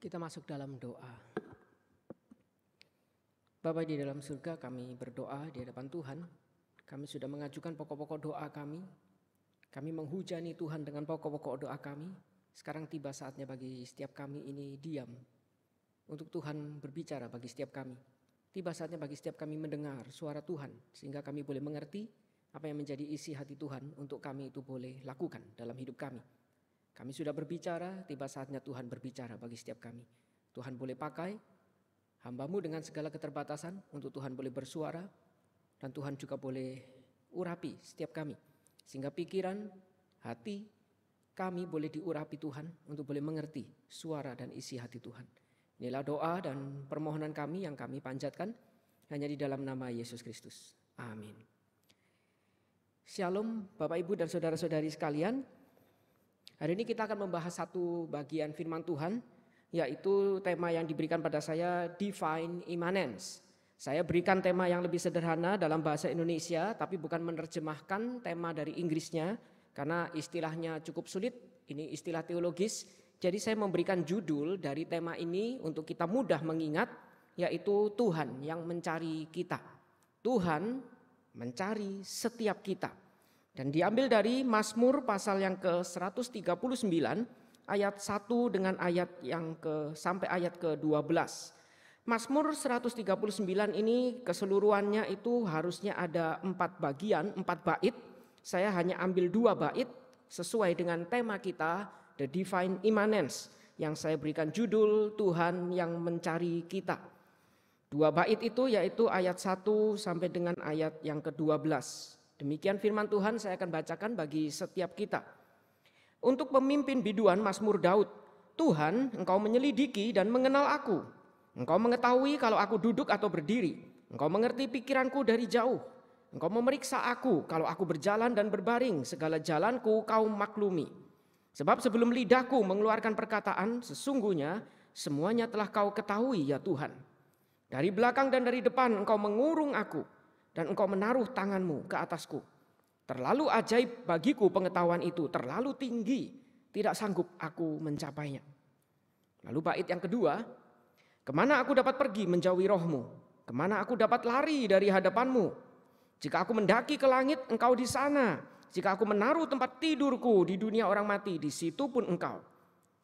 Kita masuk dalam doa. Bapa di dalam surga, kami berdoa di hadapan Tuhan. Kami sudah mengajukan pokok-pokok doa kami. Kami menghujani Tuhan dengan pokok-pokok doa kami. Sekarang tiba saatnya bagi setiap kami ini diam. Untuk Tuhan berbicara bagi setiap kami. Tiba saatnya bagi setiap kami mendengar suara Tuhan. Sehingga kami boleh mengerti apa yang menjadi isi hati Tuhan untuk kami itu boleh lakukan dalam hidup kami. Kami sudah berbicara, tiba saatnya Tuhan berbicara bagi setiap kami. Tuhan boleh pakai hamba-Mu dengan segala keterbatasan untuk Tuhan boleh bersuara. Dan Tuhan juga boleh urapi setiap kami. Sehingga pikiran, hati kami boleh diurapi Tuhan untuk boleh mengerti suara dan isi hati Tuhan. Inilah doa dan permohonan kami yang kami panjatkan hanya di dalam nama Yesus Kristus. Amin. Shalom Bapak Ibu dan saudara-saudari sekalian. Hari ini kita akan membahas satu bagian firman Tuhan, yaitu tema yang diberikan pada saya, Divine Immanence. Saya berikan tema yang lebih sederhana dalam bahasa Indonesia, tapi bukan menerjemahkan tema dari Inggrisnya, karena istilahnya cukup sulit, ini istilah teologis. Jadi saya memberikan judul dari tema ini untuk kita mudah mengingat, yaitu Tuhan yang mencari kita. Tuhan mencari setiap kita. Dan diambil dari Mazmur pasal yang ke-139 ayat 1 dengan ayat yang sampai ayat ke-12. Mazmur 139 ini keseluruhannya itu harusnya ada 4 bagian, 4 bait. Saya hanya ambil 2 bait sesuai dengan tema kita, The Divine Immanence, yang saya berikan judul Tuhan yang mencari kita. 2 bait itu yaitu ayat 1 sampai dengan ayat yang ke-12. Demikian firman Tuhan saya akan bacakan bagi setiap kita. Untuk pemimpin biduan Mazmur Daud, Tuhan, Engkau menyelidiki dan mengenal aku. Engkau mengetahui kalau aku duduk atau berdiri. Engkau mengerti pikiranku dari jauh. Engkau memeriksa aku kalau aku berjalan dan berbaring. Segala jalanku Kau maklumi. Sebab sebelum lidahku mengeluarkan perkataan, sesungguhnya semuanya telah Kau ketahui ya Tuhan. Dari belakang dan dari depan Engkau mengurung aku. Dan Engkau menaruh tanganmu ke atasku. Terlalu ajaib bagiku pengetahuan itu, terlalu tinggi, tidak sanggup aku mencapainya. Lalu bait yang kedua, kemana aku dapat pergi menjauhi rohmu? Kemana aku dapat lari dari hadapanmu? Jika aku mendaki ke langit, Engkau di sana. Jika aku menaruh tempat tidurku di dunia orang mati, di situ pun Engkau.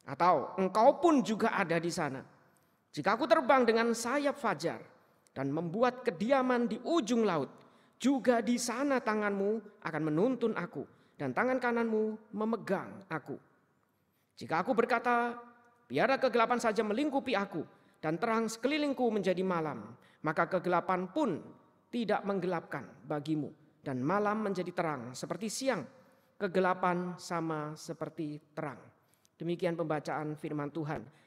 Atau Engkau pun juga ada di sana. Jika aku terbang dengan sayap fajar, dan membuat kediaman di ujung laut, juga di sana tanganmu akan menuntun aku, dan tangan kananmu memegang aku. Jika aku berkata, biarlah kegelapan saja melingkupi aku, dan terang sekelilingku menjadi malam, maka kegelapan pun tidak menggelapkan bagimu, dan malam menjadi terang seperti siang, kegelapan sama seperti terang. Demikian pembacaan firman Tuhan.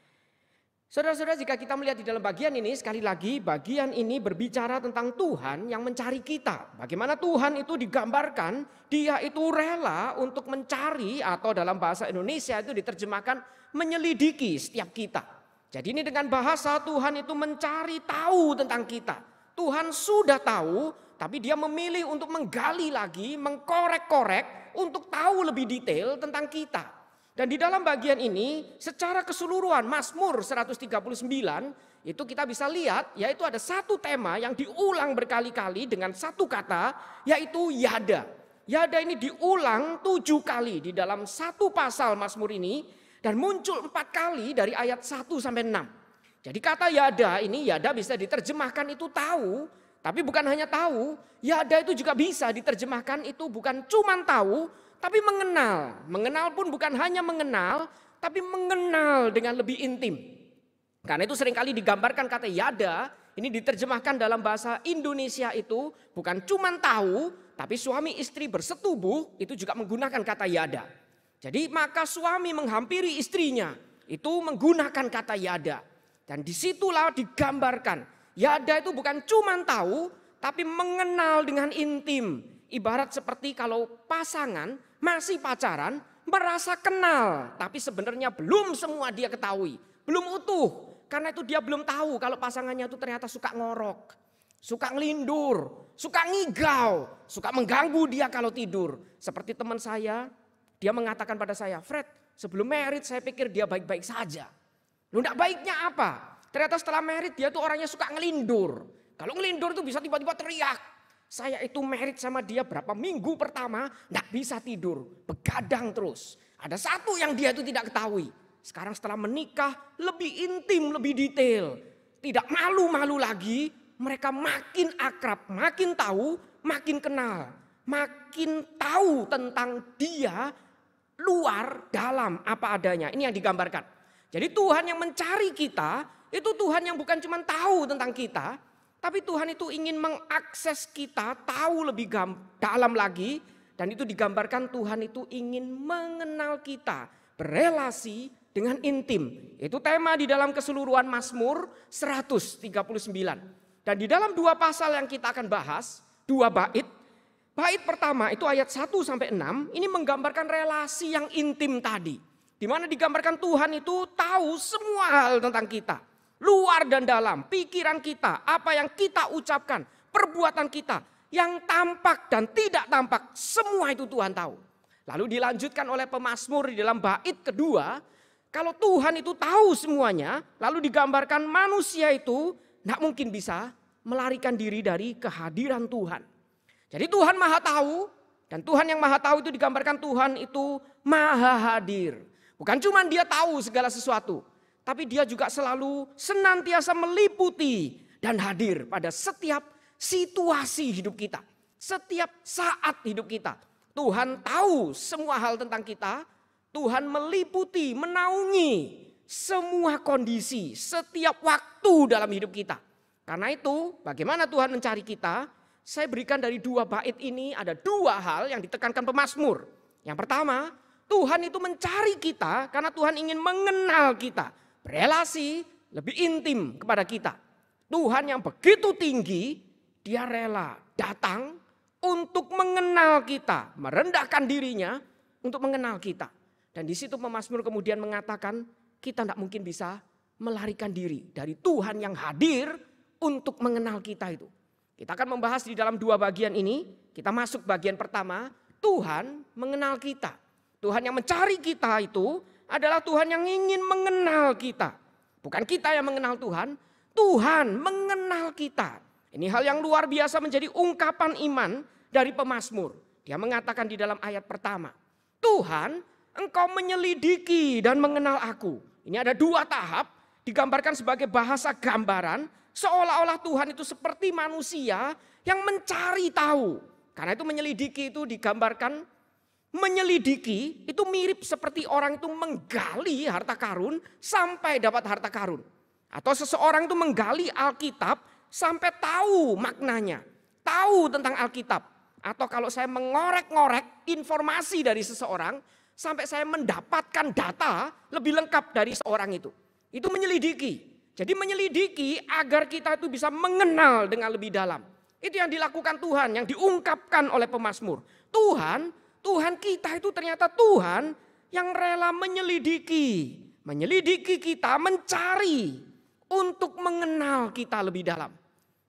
Saudara-saudara, jika kita melihat di dalam bagian ini, sekali lagi bagian ini berbicara tentang Tuhan yang mencari kita. Bagaimana Tuhan itu digambarkan, Dia itu rela untuk mencari, atau dalam bahasa Indonesia itu diterjemahkan menyelidiki setiap kita. Jadi ini dengan bahasa Tuhan itu mencari tahu tentang kita. Tuhan sudah tahu, tapi Dia memilih untuk menggali lagi, mengkorek-korek untuk tahu lebih detail tentang kita. Dan di dalam bagian ini secara keseluruhan Mazmur 139 itu kita bisa lihat yaitu ada satu tema yang diulang berkali-kali dengan satu kata yaitu yada. Yada ini diulang 7 kali di dalam satu pasal Mazmur ini dan muncul 4 kali dari ayat 1 sampai 6. Jadi kata yada ini, yada bisa diterjemahkan itu tahu, tapi bukan hanya tahu, yada itu juga bisa diterjemahkan itu bukan cuma tahu, tapi mengenal. Mengenal pun bukan hanya mengenal, tapi mengenal dengan lebih intim. Karena itu seringkali digambarkan kata yada, ini diterjemahkan dalam bahasa Indonesia itu bukan cuma tahu, tapi suami istri bersetubuh itu juga menggunakan kata yada. Jadi maka suami menghampiri istrinya itu menggunakan kata yada. Dan disitulah digambarkan, yada itu bukan cuma tahu, tapi mengenal dengan intim. Ibarat seperti kalau pasangan masih pacaran, merasa kenal, tapi sebenarnya belum semua dia ketahui, belum utuh. Karena itu dia belum tahu kalau pasangannya itu ternyata suka ngorok, suka ngelindur, suka ngigau, suka mengganggu dia kalau tidur. Seperti teman saya, dia mengatakan pada saya, Fred, sebelum married saya pikir dia baik-baik saja. Lu enggak baiknya apa? Ternyata setelah married dia tuh orangnya suka ngelindur. Kalau ngelindur tuh bisa tiba-tiba teriak. Saya itu married sama dia berapa minggu pertama enggak bisa tidur. Begadang terus. Ada satu yang dia itu tidak ketahui. Sekarang setelah menikah lebih intim, lebih detail. Tidak malu-malu lagi. Mereka makin akrab, makin tahu, makin kenal. Makin tahu tentang dia luar dalam apa adanya. Ini yang digambarkan. Jadi Tuhan yang mencari kita, itu Tuhan yang bukan cuma tahu tentang kita, tapi Tuhan itu ingin mengakses kita, tahu lebih dalam lagi. Dan itu digambarkan Tuhan itu ingin mengenal kita, berelasi dengan intim. Itu tema di dalam keseluruhan Mazmur 139. Dan di dalam 2 pasal yang kita akan bahas, 2 bait. Bait pertama itu ayat 1 sampai 6, ini menggambarkan relasi yang intim tadi. Di mana digambarkan Tuhan itu tahu semua hal tentang kita. Luar dan dalam, pikiran kita, apa yang kita ucapkan, perbuatan kita. Yang tampak dan tidak tampak, semua itu Tuhan tahu. Lalu dilanjutkan oleh pemazmur di dalam bait kedua. Kalau Tuhan itu tahu semuanya, lalu digambarkan manusia itu tidak mungkin bisa melarikan diri dari kehadiran Tuhan. Jadi Tuhan maha tahu, dan Tuhan yang maha tahu itu digambarkan Tuhan itu maha hadir. Bukan cuma dia tahu segala sesuatu, tapi dia juga selalu senantiasa meliputi dan hadir pada setiap situasi hidup kita. Setiap saat hidup kita. Tuhan tahu semua hal tentang kita, Tuhan meliputi, menaungi semua kondisi, setiap waktu dalam hidup kita. Karena itu bagaimana Tuhan mencari kita? Saya berikan dari 2 bait ini ada 2 hal yang ditekankan pemazmur. Yang pertama, Tuhan itu mencari kita karena Tuhan ingin mengenal kita. Berelasi lebih intim kepada kita. Tuhan yang begitu tinggi, dia rela datang untuk mengenal kita. Merendahkan dirinya untuk mengenal kita. Dan di situ pemazmur kemudian mengatakan kita tidak mungkin bisa melarikan diri dari Tuhan yang hadir untuk mengenal kita itu. Kita akan membahas di dalam 2 bagian ini. Kita masuk bagian pertama, Tuhan mengenal kita. Tuhan yang mencari kita itu adalah Tuhan yang ingin mengenal kita. Bukan kita yang mengenal Tuhan, Tuhan mengenal kita. Ini hal yang luar biasa menjadi ungkapan iman dari pemazmur. Dia mengatakan di dalam ayat pertama, Tuhan, Engkau menyelidiki dan mengenal aku. Ini ada 2 tahap, digambarkan sebagai bahasa gambaran. Seolah-olah Tuhan itu seperti manusia yang mencari tahu. Karena itu menyelidiki itu digambarkan, menyelidiki itu mirip seperti orang itu menggali harta karun sampai dapat harta karun. Atau seseorang itu menggali Alkitab sampai tahu maknanya, tahu tentang Alkitab. Atau kalau saya mengorek-ngorek informasi dari seseorang sampai saya mendapatkan data lebih lengkap dari seorang itu. Itu menyelidiki. Jadi menyelidiki agar kita itu bisa mengenal dengan lebih dalam. Itu yang dilakukan Tuhan, yang diungkapkan oleh pemazmur. Tuhan kita itu ternyata Tuhan yang rela menyelidiki. Menyelidiki kita, mencari untuk mengenal kita lebih dalam.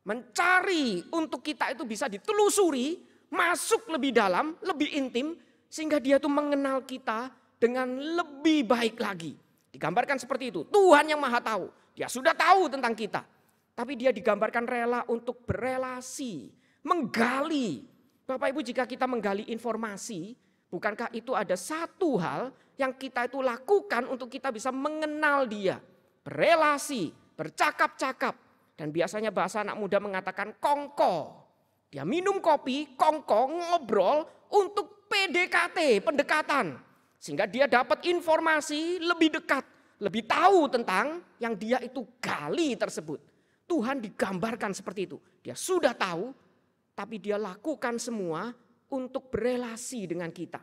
Mencari untuk kita itu bisa ditelusuri, masuk lebih dalam, lebih intim. Sehingga dia itu mengenal kita dengan lebih baik lagi. Digambarkan seperti itu, Tuhan yang maha tahu. Dia sudah tahu tentang kita. Tapi dia digambarkan rela untuk berelasi, menggali. Bapak Ibu, jika kita menggali informasi, bukankah itu ada satu hal yang kita itu lakukan untuk kita bisa mengenal dia. Berelasi, bercakap-cakap. Dan biasanya bahasa anak muda mengatakan kongko. Dia minum kopi, kongko, ngobrol untuk PDKT, pendekatan. Sehingga dia dapat informasi lebih dekat. Lebih tahu tentang yang dia itu gali tersebut. Tuhan digambarkan seperti itu. Dia sudah tahu, tapi dia lakukan semua untuk berelasi dengan kita.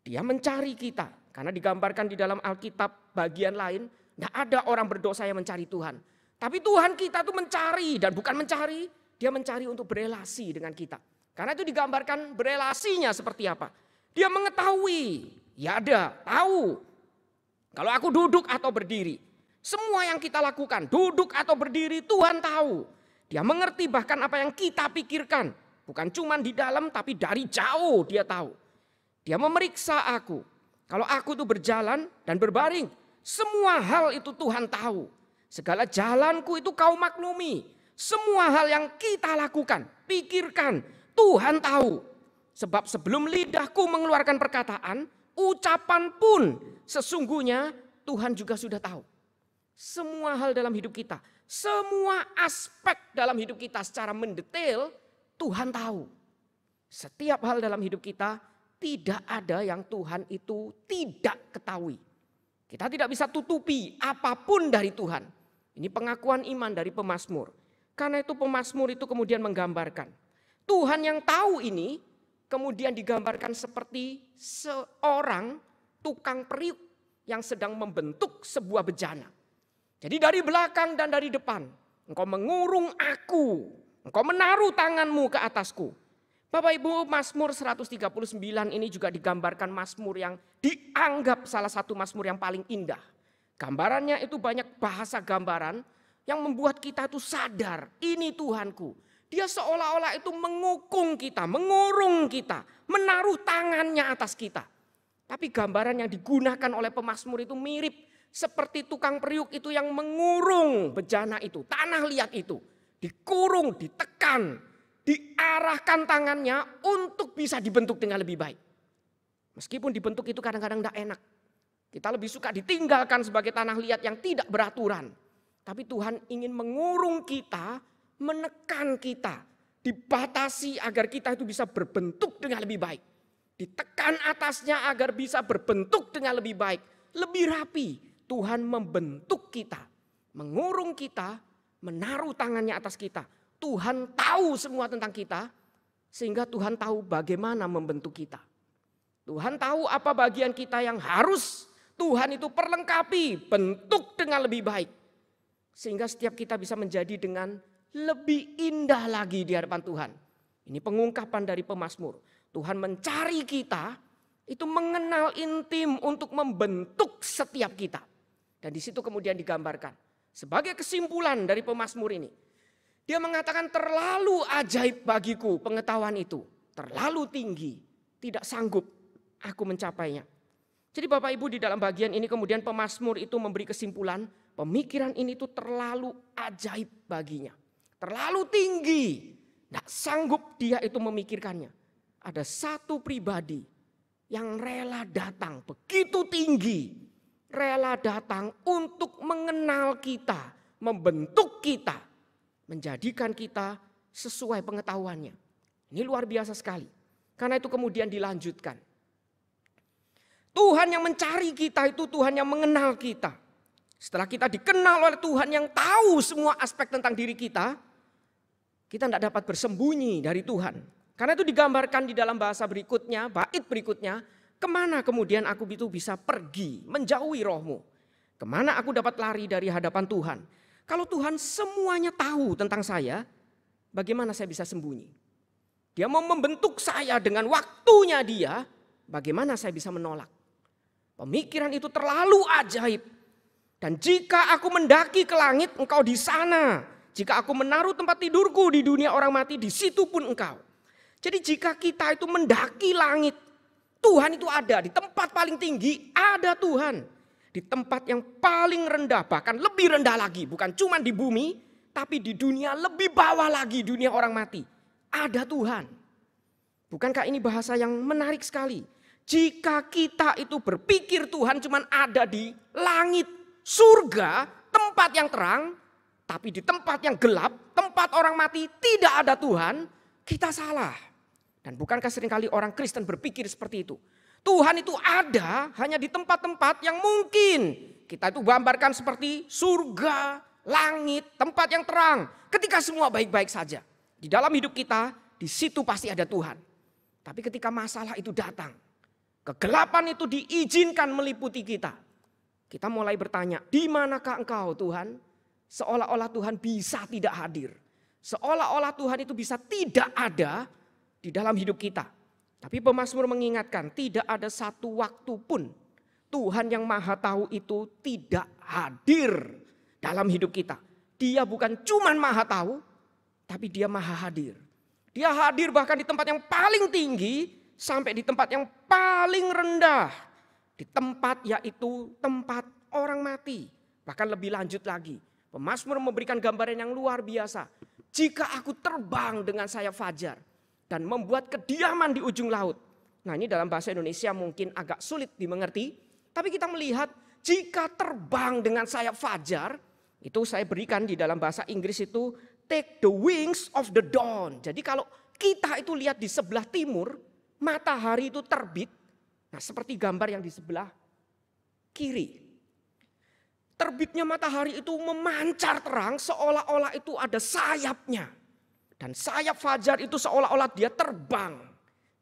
Dia mencari kita. Karena digambarkan di dalam Alkitab bagian lain, tidak ada orang berdosa yang mencari Tuhan. Tapi Tuhan kita itu mencari, dan bukan mencari, dia mencari untuk berelasi dengan kita. Karena itu digambarkan berelasinya seperti apa. Dia mengetahui, ya ada, tahu. Kalau aku duduk atau berdiri, semua yang kita lakukan, duduk atau berdiri, Tuhan tahu. Dia mengerti bahkan apa yang kita pikirkan. Bukan cuma di dalam, tapi dari jauh dia tahu. Dia memeriksa aku. Kalau aku tuh berjalan dan berbaring, Semua hal itu Tuhan tahu. Segala jalanku itu kau maklumi. Semua hal yang kita lakukan, pikirkan, Tuhan tahu. Sebab sebelum lidahku mengeluarkan perkataan, ucapan pun sesungguhnya Tuhan juga sudah tahu. Semua hal dalam hidup kita, semua aspek dalam hidup kita secara mendetail Tuhan tahu. Setiap hal dalam hidup kita tidak ada yang Tuhan itu tidak ketahui. Kita tidak bisa tutupi apapun dari Tuhan. Ini pengakuan iman dari pemazmur. Karena itu pemazmur itu kemudian menggambarkan Tuhan yang tahu ini kemudian digambarkan seperti seorang tukang periuk yang sedang membentuk sebuah bejana. Jadi dari belakang dan dari depan, engkau mengurung aku, engkau menaruh tanganmu ke atasku. Bapak Ibu, Mazmur 139 ini juga digambarkan mazmur yang dianggap salah satu mazmur yang paling indah. Gambarannya itu banyak bahasa gambaran yang membuat kita itu sadar, ini Tuhanku. Dia seolah-olah itu mengukung kita, mengurung kita, menaruh tangannya atas kita. Tapi gambaran yang digunakan oleh pemazmur itu mirip seperti tukang periuk itu yang mengurung bejana itu, tanah liat itu. Dikurung, ditekan, diarahkan tangannya untuk bisa dibentuk dengan lebih baik. Meskipun dibentuk itu kadang-kadang tidak enak. Kita lebih suka ditinggalkan sebagai tanah liat yang tidak beraturan. Tapi Tuhan ingin mengurung kita, menekan kita, dibatasi agar kita itu bisa berbentuk dengan lebih baik. Ditekan atasnya agar bisa berbentuk dengan lebih baik, lebih rapi. Tuhan membentuk kita, mengurung kita, menaruh tangannya atas kita. Tuhan tahu semua tentang kita, sehingga Tuhan tahu bagaimana membentuk kita. Tuhan tahu apa bagian kita yang harus Tuhan itu perlengkapi, bentuk dengan lebih baik. Sehingga setiap kita bisa menjadi dengan lebih indah lagi di hadapan Tuhan. Ini pengungkapan dari pemazmur. Tuhan mencari kita, itu mengenal intim untuk membentuk setiap kita. Dan di situ kemudian digambarkan. Sebagai kesimpulan dari pemazmur ini. Dia mengatakan terlalu ajaib bagiku pengetahuan itu. Terlalu tinggi. Tidak sanggup aku mencapainya. Jadi Bapak Ibu di dalam bagian ini kemudian pemazmur itu memberi kesimpulan. Pemikiran ini tuh terlalu ajaib baginya. Terlalu tinggi. Tidak sanggup dia itu memikirkannya. Ada satu pribadi yang rela datang begitu tinggi. Rela datang untuk mengenal kita, membentuk kita, menjadikan kita sesuai pengetahuannya. Ini luar biasa sekali. Karena itu kemudian dilanjutkan. Tuhan yang mencari kita itu Tuhan yang mengenal kita. Setelah kita dikenal oleh Tuhan yang tahu semua aspek tentang diri kita tidak dapat bersembunyi dari Tuhan. Karena itu digambarkan di dalam bahasa berikutnya, bait berikutnya, kemana kemudian aku itu bisa pergi menjauhi rohmu? Kemana aku dapat lari dari hadapan Tuhan? Kalau Tuhan semuanya tahu tentang saya, bagaimana saya bisa sembunyi? Dia mau membentuk saya dengan waktunya dia, bagaimana saya bisa menolak? Pemikiran itu terlalu ajaib. Dan jika aku mendaki ke langit, engkau di sana. Jika aku menaruh tempat tidurku di dunia orang mati, di situ pun engkau. Jadi jika kita itu mendaki langit, Tuhan itu ada. Di tempat paling tinggi ada Tuhan. Di tempat yang paling rendah, bahkan lebih rendah lagi. Bukan cuma di bumi, tapi di dunia lebih bawah lagi, dunia orang mati. Ada Tuhan. Bukankah ini bahasa yang menarik sekali? Jika kita itu berpikir Tuhan cuma ada di langit, surga, tempat yang terang, tapi di tempat yang gelap, tempat orang mati tidak ada Tuhan, kita salah. Dan bukankah seringkali orang Kristen berpikir seperti itu? Tuhan itu ada hanya di tempat-tempat yang mungkin kita itu gambarkan seperti surga, langit, tempat yang terang. Ketika semua baik-baik saja. Di dalam hidup kita, di situ pasti ada Tuhan. Tapi ketika masalah itu datang, kegelapan itu diizinkan meliputi kita. Kita mulai bertanya, di manakah engkau Tuhan? Seolah-olah Tuhan bisa tidak hadir. Seolah-olah Tuhan itu bisa tidak ada di dalam hidup kita. Tapi pemazmur mengingatkan tidak ada satu waktu pun Tuhan yang maha tahu itu tidak hadir dalam hidup kita. Dia bukan cuma maha tahu, tapi dia maha hadir. Dia hadir bahkan di tempat yang paling tinggi sampai di tempat yang paling rendah. Di tempat yaitu tempat orang mati. Bahkan lebih lanjut lagi, pemazmur memberikan gambaran yang luar biasa. Jika aku terbang dengan sayap fajar dan membuat kediaman di ujung laut. Nah, ini dalam bahasa Indonesia mungkin agak sulit dimengerti. Tapi kita melihat jika terbang dengan sayap fajar, itu saya berikan di dalam bahasa Inggris itu take the wings of the dawn. Jadi kalau kita itu lihat di sebelah timur, matahari itu terbit. Nah, seperti gambar yang di sebelah kiri. Terbitnya matahari itu memancar terang seolah-olah itu ada sayapnya. Dan sayap fajar itu seolah-olah dia terbang.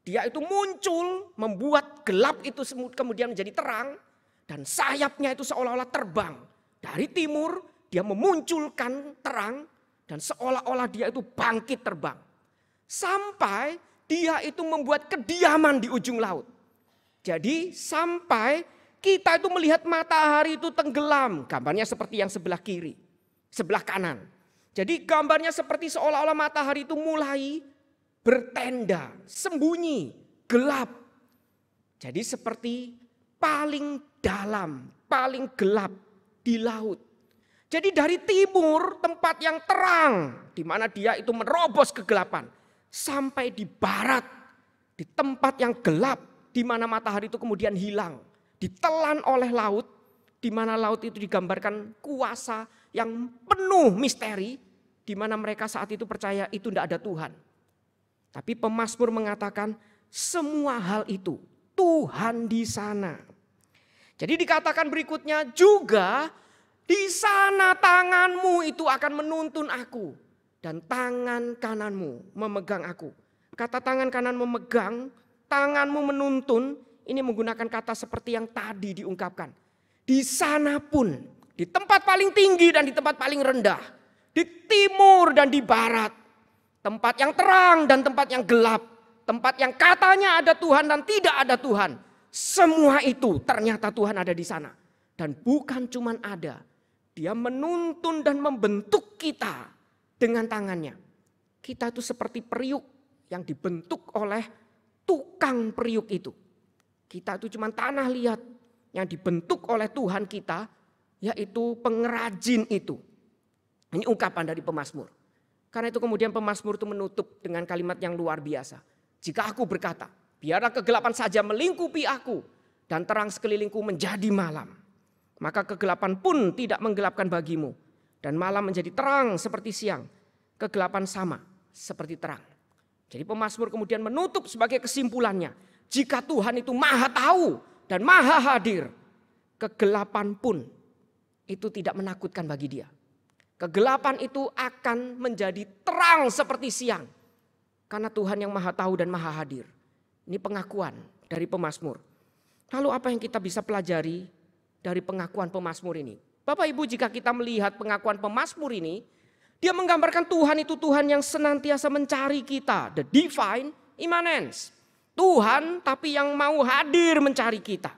Dia itu muncul membuat gelap itu kemudian menjadi terang. Dan sayapnya itu seolah-olah terbang. Dari timur dia memunculkan terang. Dan seolah-olah dia itu bangkit terbang. Sampai dia itu membuat kediaman di ujung laut. Jadi sampai kita itu melihat matahari itu tenggelam. Gambarnya seperti yang sebelah kiri, sebelah kanan. Jadi gambarnya seperti seolah-olah matahari itu mulai bertenda, sembunyi, gelap. Jadi seperti paling dalam, paling gelap di laut. Jadi dari timur tempat yang terang, di mana dia itu menerobos kegelapan. Sampai di barat, di tempat yang gelap, di mana matahari itu kemudian hilang. Ditelan oleh laut, di mana laut itu digambarkan kuasa yang penuh misteri, di mana mereka saat itu percaya itu tidak ada Tuhan. Tapi pemazmur mengatakan semua hal itu Tuhan di sana. Jadi dikatakan berikutnya juga di sana tanganmu itu akan menuntun aku dan tangan kananmu memegang aku. Kata tangan kanan memegang, tanganmu menuntun, ini menggunakan kata seperti yang tadi diungkapkan. Di sana pun, di tempat paling tinggi dan di tempat paling rendah, di timur dan di barat, tempat yang terang dan tempat yang gelap, tempat yang katanya ada Tuhan dan tidak ada Tuhan. Semua itu ternyata Tuhan ada di sana. Dan bukan cuman ada, dia menuntun dan membentuk kita dengan tangannya. Kita itu seperti periuk yang dibentuk oleh tukang periuk itu. Kita itu cuma tanah liat yang dibentuk oleh Tuhan kita, yaitu pengrajin itu. Ini ungkapan dari pemazmur. Karena itu kemudian pemazmur itu menutup dengan kalimat yang luar biasa. Jika aku berkata, biarlah kegelapan saja melingkupi aku dan terang sekelilingku menjadi malam. Maka kegelapan pun tidak menggelapkan bagimu. Dan malam menjadi terang seperti siang. Kegelapan sama seperti terang. Jadi pemazmur kemudian menutup sebagai kesimpulannya. Jika Tuhan itu maha tahu dan maha hadir. Kegelapan pun itu tidak menakutkan bagi dia. Kegelapan itu akan menjadi terang seperti siang. Karena Tuhan yang maha tahu dan maha hadir. Ini pengakuan dari pemazmur. Lalu apa yang kita bisa pelajari dari pengakuan pemazmur ini? Bapak Ibu, jika kita melihat pengakuan pemazmur ini, dia menggambarkan Tuhan itu Tuhan yang senantiasa mencari kita. The divine immanence. Tuhan tapi yang mau hadir mencari kita.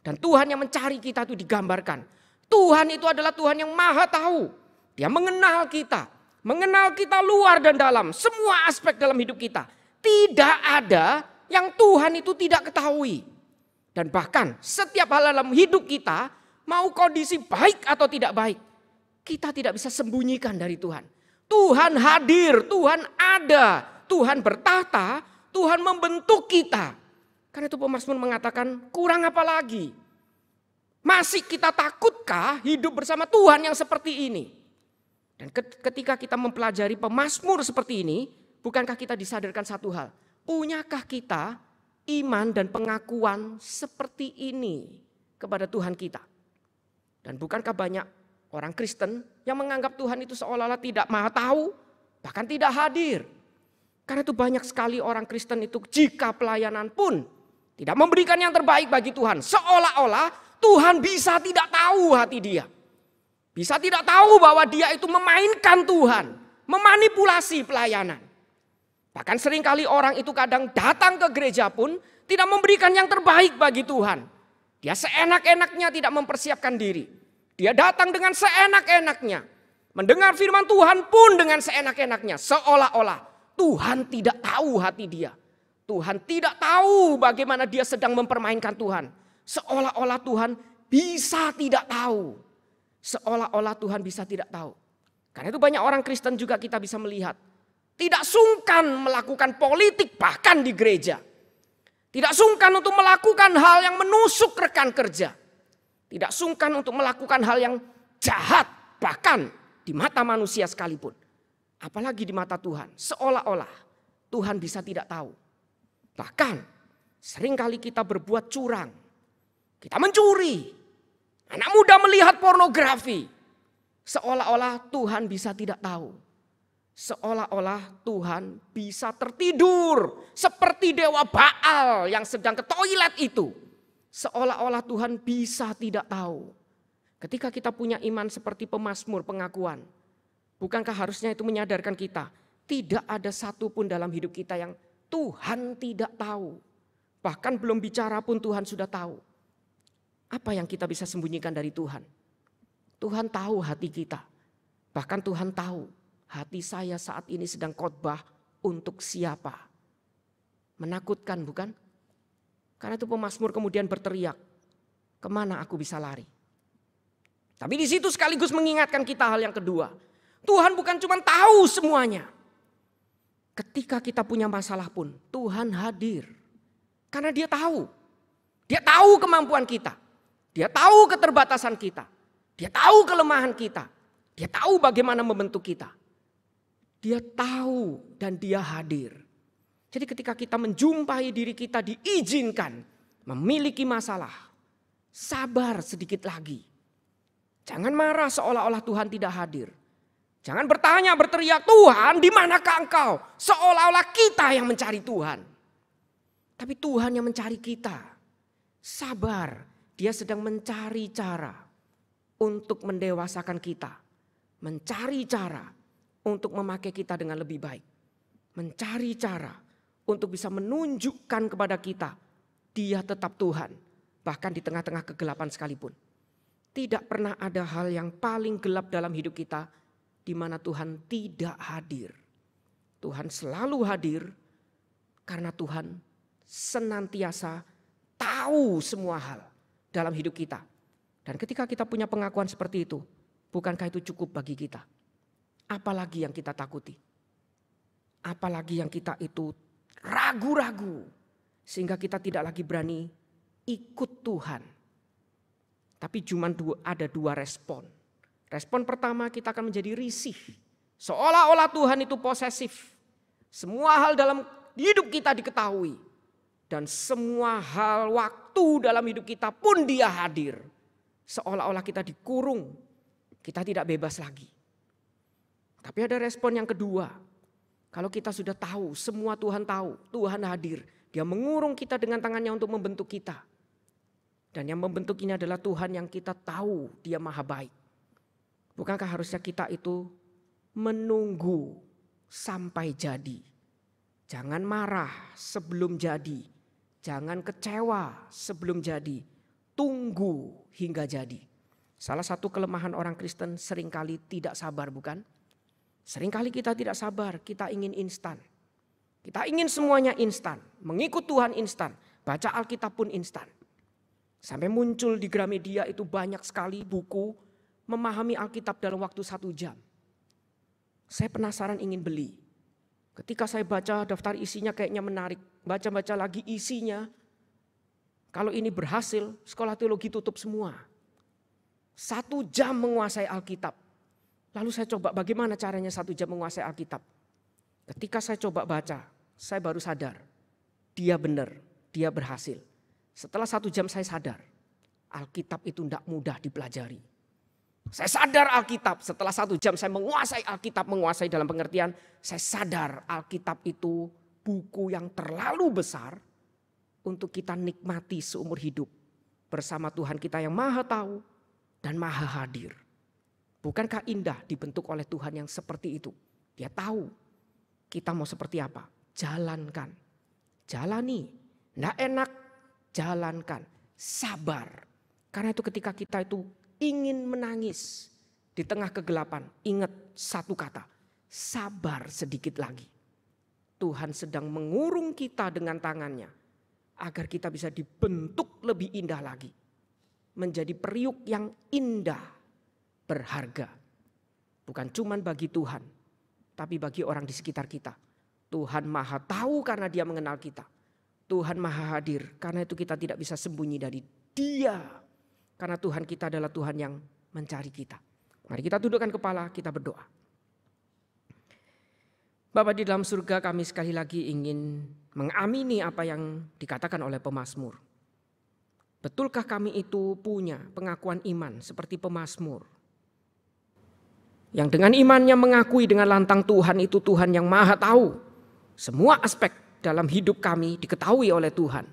Dan Tuhan yang mencari kita itu digambarkan. Tuhan itu adalah Tuhan yang maha tahu. Dia mengenal kita. Mengenal kita luar dan dalam. Semua aspek dalam hidup kita. Tidak ada yang Tuhan itu tidak ketahui. Dan bahkan setiap hal dalam hidup kita, mau kondisi baik atau tidak baik, kita tidak bisa sembunyikan dari Tuhan. Tuhan hadir, Tuhan ada, Tuhan bertahta, Tuhan membentuk kita. Karena itu pemazmur mengatakan, kurang apa lagi? Masih kita takutkah hidup bersama Tuhan yang seperti ini? Dan ketika kita mempelajari pemazmur seperti ini, bukankah kita disadarkan satu hal? Punyakah kita iman dan pengakuan seperti ini kepada Tuhan kita? Dan bukankah banyak orang Kristen yang menganggap Tuhan itu seolah-olah tidak maha tahu, bahkan tidak hadir. Karena itu banyak sekali orang Kristen itu jika pelayanan pun tidak memberikan yang terbaik bagi Tuhan. Seolah-olah Tuhan bisa tidak tahu hati dia. Bisa tidak tahu bahwa dia itu memainkan Tuhan, memanipulasi pelayanan. Bahkan seringkali orang itu kadang datang ke gereja pun tidak memberikan yang terbaik bagi Tuhan. Dia seenak-enaknya tidak mempersiapkan diri. Dia datang dengan seenak-enaknya. Mendengar firman Tuhan pun dengan seenak-enaknya. Seolah-olah Tuhan tidak tahu hati dia. Tuhan tidak tahu bagaimana dia sedang mempermainkan Tuhan. Seolah-olah Tuhan bisa tidak tahu. Seolah-olah Tuhan bisa tidak tahu. Karena itu banyak orang Kristen juga kita bisa melihat. Tidak sungkan melakukan politik bahkan di gereja. Tidak sungkan untuk melakukan hal yang menusuk rekan kerja. Tidak sungkan untuk melakukan hal yang jahat bahkan di mata manusia sekalipun. Apalagi di mata Tuhan. Seolah-olah Tuhan bisa tidak tahu. Bahkan seringkali kita berbuat curang. Kita mencuri. Anak muda melihat pornografi. Seolah-olah Tuhan bisa tidak tahu. Seolah-olah Tuhan bisa tertidur. Seperti Dewa Baal yang sedang ke toilet itu. Seolah-olah Tuhan bisa tidak tahu. Ketika kita punya iman seperti pemazmur pengakuan. Bukankah harusnya itu menyadarkan kita. Tidak ada satupun dalam hidup kita yang Tuhan tidak tahu. Bahkan belum bicara pun Tuhan sudah tahu. Apa yang kita bisa sembunyikan dari Tuhan? Tuhan tahu hati kita. Bahkan Tuhan tahu hati saya saat ini sedang khotbah untuk siapa. Menakutkan bukan? Karena itu pemazmur kemudian berteriak, kemana aku bisa lari? Tapi di situ sekaligus mengingatkan kita hal yang kedua. Tuhan bukan cuma tahu semuanya. Ketika kita punya masalah pun Tuhan hadir. Karena dia tahu. Dia tahu kemampuan kita. Dia tahu keterbatasan kita. Dia tahu kelemahan kita. Dia tahu bagaimana membentuk kita. Dia tahu dan dia hadir. Jadi ketika kita menjumpai diri kita diizinkan memiliki masalah. Sabar sedikit lagi. Jangan marah seolah-olah Tuhan tidak hadir. Jangan bertanya, berteriak, Tuhan di manakah engkau? Seolah-olah kita yang mencari Tuhan. Tapi Tuhan yang mencari kita. Sabar. Dia sedang mencari cara untuk mendewasakan kita. Mencari cara untuk memakai kita dengan lebih baik. Mencari cara untuk bisa menunjukkan kepada kita. Dia tetap Tuhan. Bahkan di tengah-tengah kegelapan sekalipun. Tidak pernah ada hal yang paling gelap dalam hidup kita. Di mana Tuhan tidak hadir. Tuhan selalu hadir. Karena Tuhan senantiasa tahu semua hal dalam hidup kita. Dan ketika kita punya pengakuan seperti itu, bukankah itu cukup bagi kita? Apalagi yang kita takuti? Apalagi yang kita itu ragu-ragu sehingga kita tidak lagi berani ikut Tuhan. Tapi cuma ada dua respon. Respon pertama kita akan menjadi risih. Seolah-olah Tuhan itu posesif. Semua hal dalam hidup kita diketahui. Dan semua hal waktu dalam hidup kita pun dia hadir. Seolah-olah kita dikurung. Kita tidak bebas lagi. Tapi ada respon yang kedua. Kalau kita sudah tahu, semua Tuhan tahu. Tuhan hadir. Dia mengurung kita dengan tangannya untuk membentuk kita. Dan yang membentuk ini adalah Tuhan yang kita tahu dia maha baik. Bukankah harusnya kita itu menunggu sampai jadi. Jangan marah sebelum jadi. Jangan kecewa sebelum jadi. Tunggu hingga jadi. Salah satu kelemahan orang Kristen seringkali tidak sabar bukan? Seringkali kita tidak sabar, kita ingin instan. Kita ingin semuanya instan. Mengikut Tuhan instan. Baca Alkitab pun instan. Sampai muncul di Gramedia itu banyak sekali buku memahami Alkitab dalam waktu 1 jam. Saya penasaran ingin beli. Ketika saya baca daftar isinya kayaknya menarik. Baca-baca lagi isinya. Kalau ini berhasil, sekolah teologi tutup semua. 1 jam menguasai Alkitab. Lalu saya coba bagaimana caranya 1 jam menguasai Alkitab. Ketika saya coba baca, saya baru sadar. Dia benar, dia berhasil. Setelah 1 jam saya sadar. Alkitab itu tidak mudah dipelajari. Saya sadar Alkitab, setelah 1 jam saya menguasai Alkitab, menguasai dalam pengertian, saya sadar Alkitab itu buku yang terlalu besar untuk kita nikmati seumur hidup bersama Tuhan kita yang maha tahu dan maha hadir. Bukankah indah dibentuk oleh Tuhan yang seperti itu? Dia tahu kita mau seperti apa, jalankan, jalani, tidak enak, jalankan, sabar. Karena itu ketika kita itu ingin menangis di tengah kegelapan, ingat satu kata, sabar sedikit lagi. Tuhan sedang mengurung kita dengan tangannya agar kita bisa dibentuk lebih indah lagi. menjadi periuk yang indah, berharga. Bukan cuma bagi Tuhan, tapi bagi orang di sekitar kita. Tuhan Maha tahu karena Dia mengenal kita. Tuhan Maha hadir karena itu kita tidak bisa sembunyi dari Dia. Karena Tuhan kita adalah Tuhan yang mencari kita. Mari kita tundukkan kepala, kita berdoa. Bapa di dalam surga, kami sekali lagi ingin mengamini apa yang dikatakan oleh pemazmur. Betulkah kami itu punya pengakuan iman seperti pemazmur? Yang dengan imannya mengakui dengan lantang Tuhan itu Tuhan yang Maha tahu. Semua aspek dalam hidup kami diketahui oleh Tuhan.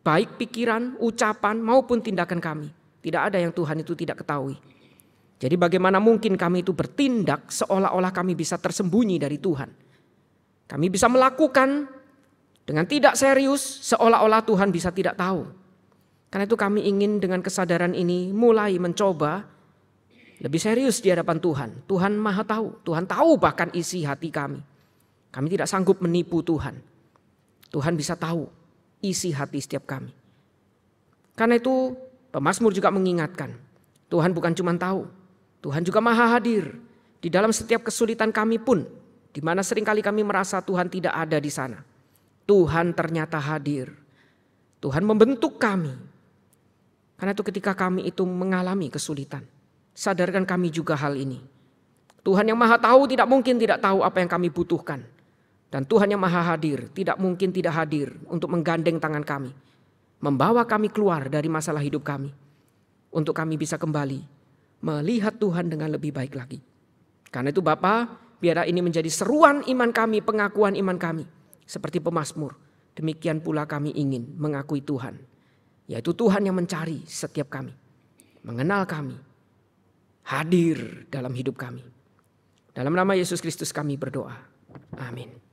Baik pikiran, ucapan maupun tindakan kami. Tidak ada yang Tuhan itu tidak ketahui. Jadi bagaimana mungkin kami itu bertindak seolah-olah kami bisa tersembunyi dari Tuhan. Kami bisa melakukan dengan tidak serius seolah-olah Tuhan bisa tidak tahu. Karena itu kami ingin dengan kesadaran ini mulai mencoba lebih serius di hadapan Tuhan. Tuhan Maha tahu. Tuhan tahu bahkan isi hati kami. Kami tidak sanggup menipu Tuhan. Tuhan bisa tahu isi hati setiap kami. Karena itu pemazmur juga mengingatkan. Tuhan bukan cuma tahu. Tuhan juga Maha hadir. Di dalam setiap kesulitan kami pun. Di mana seringkali kami merasa Tuhan tidak ada di sana. Tuhan ternyata hadir. Tuhan membentuk kami. Karena itu ketika kami itu mengalami kesulitan. Sadarkan kami juga hal ini. Tuhan yang Maha tahu tidak mungkin tidak tahu apa yang kami butuhkan. Dan Tuhan yang Maha hadir tidak mungkin tidak hadir untuk menggandeng tangan kami. Membawa kami keluar dari masalah hidup kami. Untuk kami bisa kembali melihat Tuhan dengan lebih baik lagi. Karena itu Bapa, biarlah ini menjadi seruan iman kami, pengakuan iman kami. Seperti pemazmur, demikian pula kami ingin mengakui Tuhan. Yaitu Tuhan yang mencari setiap kami. Mengenal kami. Hadir dalam hidup kami. Dalam nama Yesus Kristus kami berdoa. Amin.